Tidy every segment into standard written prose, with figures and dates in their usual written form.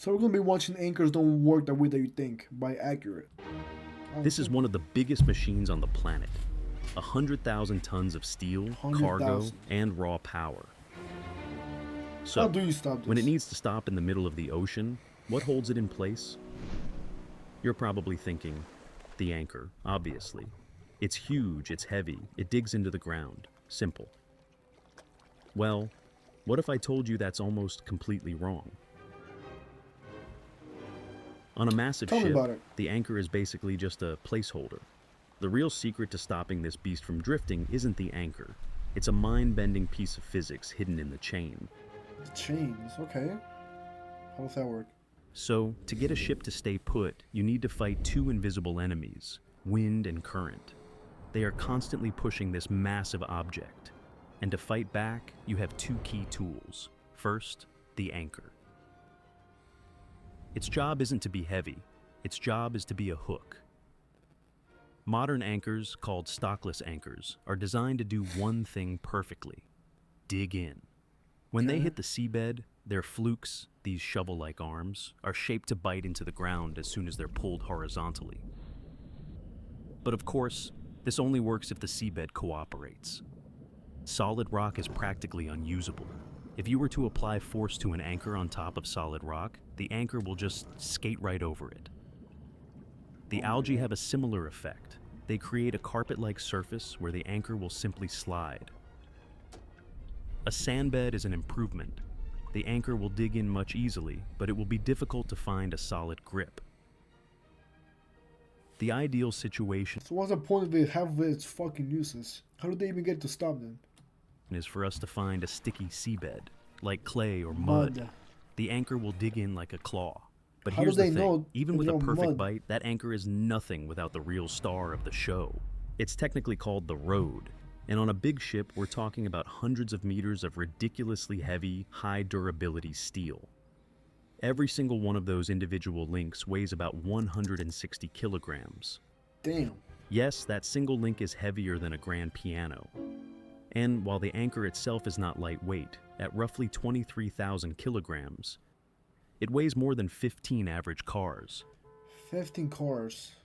So we're gonna be watching anchors don't work the way that you think by accurate. This is one of the biggest machines on the planet. 100,000 tons of steel, cargo, 100,000. and raw power. How So, do you stop this? when it needs to stop in the middle of the ocean, what holds it in place? You're probably thinking, the anchor, obviously. It's huge, it's heavy, it digs into the ground. Simple. Well, what if I told you that's almost completely wrong? On a massive Tell me ship, about it. the anchor is basically just a placeholder. The real secret to stopping this beast from drifting isn't the anchor. It's a mind-bending piece of physics hidden in the chain. The chains, okay. How does that work? So, to get a ship to stay put, you need to fight two invisible enemies, wind and current. They are constantly pushing this massive object. And to fight back, you have two key tools. First, the anchor. Its job isn't to be heavy. Its job is to be a hook. Modern anchors, called stockless anchors, are designed to do one thing perfectly: dig in. When they Okay. hit the seabed, their flukes, these shovel-like arms, are shaped to bite into the ground as soon as they're pulled horizontally. But of course, this only works if the seabed cooperates. Solid rock is practically unusable. If you were to apply force to an anchor on top of solid rock, the anchor will just skate right over it. The algae have a similar effect. They create a carpet-like surface where the anchor will simply slide. A sandbed is an improvement. The anchor will dig in much easily, but it will be difficult to find a solid grip. The ideal situation So what's the point of it? Half of its fucking useless. How did they even get to stop them? is for us to find a sticky seabed, like clay or mud. Mud. The anchor will dig in like a claw. But How do here's the they thing, know even if with a you're perfect mud? bite, that anchor is nothing without the real star of the show. It's technically called the Road. And on a big ship, we're talking about hundreds of meters of ridiculously heavy, high durability steel. Every single one of those individual links weighs about 160 kilograms. Damn. Yes, that single link is heavier than a grand piano. And while the anchor itself is not lightweight, at roughly 23,000 kilograms, it weighs more than 15 average cars. 15 cars.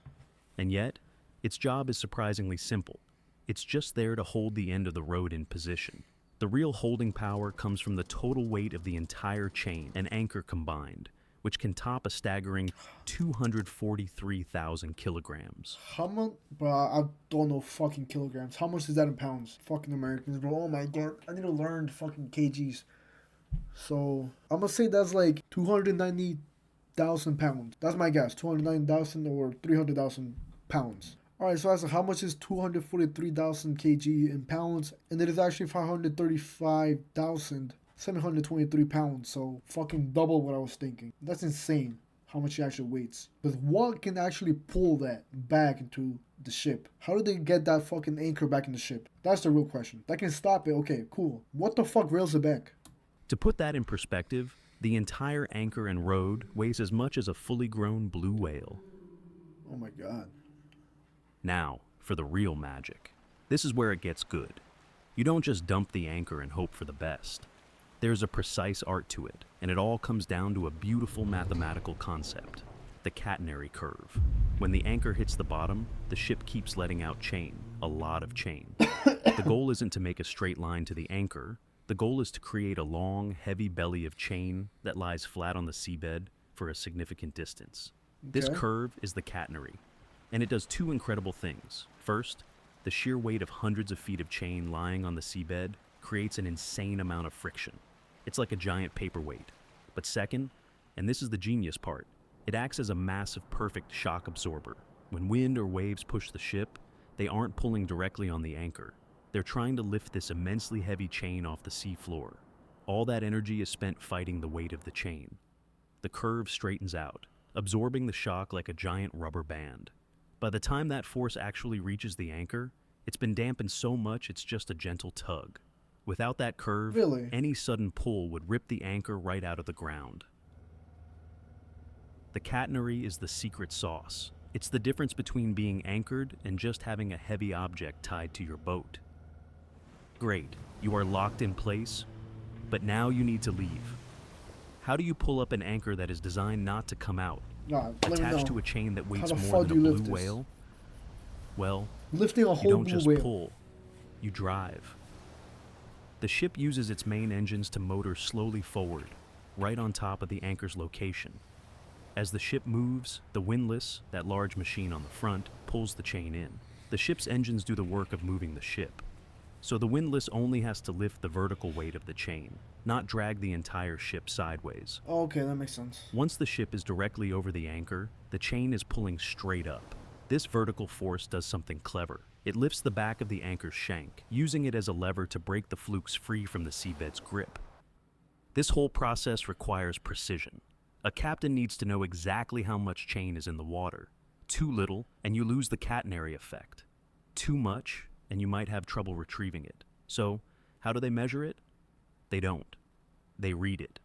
And yet, its job is surprisingly simple. It's just there to hold the end of the road in position. The real holding power comes from the total weight of the entire chain and anchor combined, which can top a staggering 243,000 kilograms. How much? Bro, I don't know fucking kilograms. How much is that in pounds? Fucking Americans, bro. Oh my god. I need to learn fucking kgs. So, I'm gonna say that's like 290,000 pounds. That's my guess. 290,000 or 300,000 pounds. Alright, so that's how much is 243,000 kg in pounds? And it is actually 535,723 pounds. So, fucking double what I was thinking. That's insane how much it actually weighs. But what can actually pull that back into the ship? How do they get that fucking anchor back in the ship? That's the real question. That can stop it. Okay, cool. What the fuck rails it back? To put that in perspective, the entire anchor and road weighs as much as a fully grown blue whale. Oh my god. Now, for the real magic. This is where it gets good. You don't just dump the anchor and hope for the best. There's a precise art to it, and it all comes down to a beautiful mathematical concept: the catenary curve. When the anchor hits the bottom, the ship keeps letting out chain, a lot of chain. The goal isn't to make a straight line to the anchor. The goal is to create a long, heavy belly of chain that lies flat on the seabed for a significant distance. This Okay. curve is the catenary, and it does two incredible things. First, the sheer weight of hundreds of feet of chain lying on the seabed creates an insane amount of friction. It's like a giant paperweight. But second, and this is the genius part, it acts as a massive perfect shock absorber. When wind or waves push the ship, they aren't pulling directly on the anchor. They're trying to lift this immensely heavy chain off the seafloor. All that energy is spent fighting the weight of the chain. The curve straightens out, absorbing the shock like a giant rubber band. By the time that force actually reaches the anchor, it's been dampened so much it's just a gentle tug. Without that curve, Really? any sudden pull would rip the anchor right out of the ground. The catenary is the secret sauce. It's the difference between being anchored and just having a heavy object tied to your boat. Great, you are locked in place, but now you need to leave. How do you pull up an anchor that is designed not to come out, Nah, let me know. attached to a chain that weighs the more fuck than do a you lift blue this? whale? Well, Lifting a you whole don't blue just whale. pull, you drive. The ship uses its main engines to motor slowly forward, right on top of the anchor's location. As the ship moves, the windlass, that large machine on the front, pulls the chain in. The ship's engines do the work of moving the ship. So the windlass only has to lift the vertical weight of the chain, not drag the entire ship sideways. Okay, that makes sense. Once the ship is directly over the anchor, the chain is pulling straight up. This vertical force does something clever. It lifts the back of the anchor's shank, using it as a lever to break the flukes free from the seabed's grip. This whole process requires precision. A captain needs to know exactly how much chain is in the water. Too little, and you lose the catenary effect. Too much, and you might have trouble retrieving it. So, how do they measure it? They don't. They read it.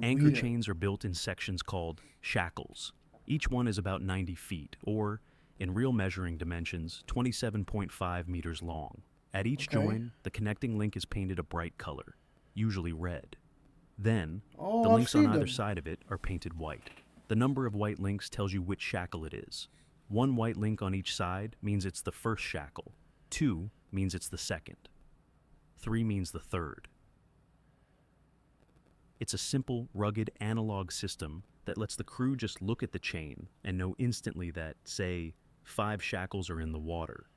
Anchor Read it. chains are built in sections called shackles. Each one is about 90 feet, or, in real measuring dimensions, 27.5 meters long. At each Okay. join, the connecting link is painted a bright color, usually red. Then, Oh, the I've links on seen either them. side of it are painted white. The number of white links tells you which shackle it is. One white link on each side means it's the first shackle. 2 means it's the second. 3 means the third. It's a simple, rugged analog system that lets the crew just look at the chain and know instantly that, say, 5 shackles are in the water,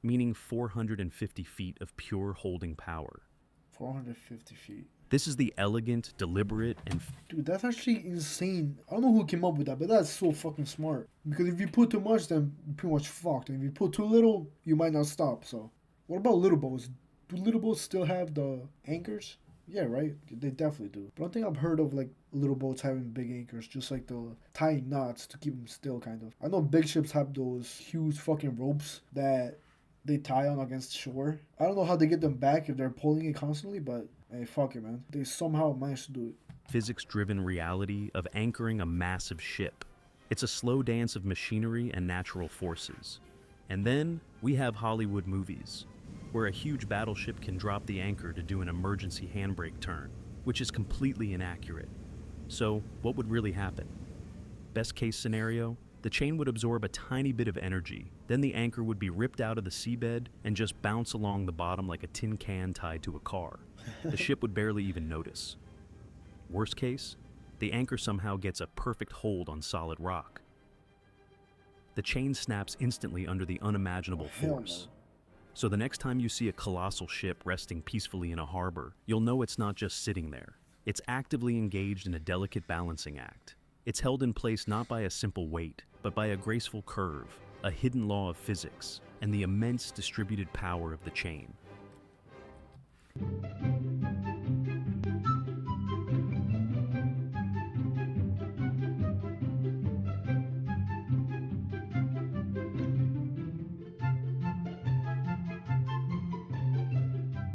meaning 450 feet of pure holding power. 450 feet. This is the elegant, deliberate, and Dude, that's actually insane. I don't know who came up with that, but that's so fucking smart. Because if you put too much, then you're pretty much fucked. And if you put too little, you might not stop. So, what about little boats? Do little boats still have the anchors? Yeah, right? They definitely do. But I don't think I've heard of like little boats having big anchors, just like the tying knots to keep them still, kind of. I know big ships have those huge fucking ropes that they tie on against shore. I don't know how they get them back if they're pulling it constantly, but hey, fuck it, man. They somehow managed to do it. physics-driven reality of anchoring a massive ship. It's a slow dance of machinery and natural forces. And then we have Hollywood movies, where a huge battleship can drop the anchor to do an emergency handbrake turn, which is completely inaccurate. So, what would really happen? Best case scenario, the chain would absorb a tiny bit of energy, then the anchor would be ripped out of the seabed and just bounce along the bottom like a tin can tied to a car. The ship would barely even notice. Worst case, the anchor somehow gets a perfect hold on solid rock. The chain snaps instantly under the unimaginable Hell no. force. So the next time you see a colossal ship resting peacefully in a harbor, you'll know it's not just sitting there. It's actively engaged in a delicate balancing act. It's held in place not by a simple weight, but by a graceful curve, a hidden law of physics, and the immense distributed power of the chain.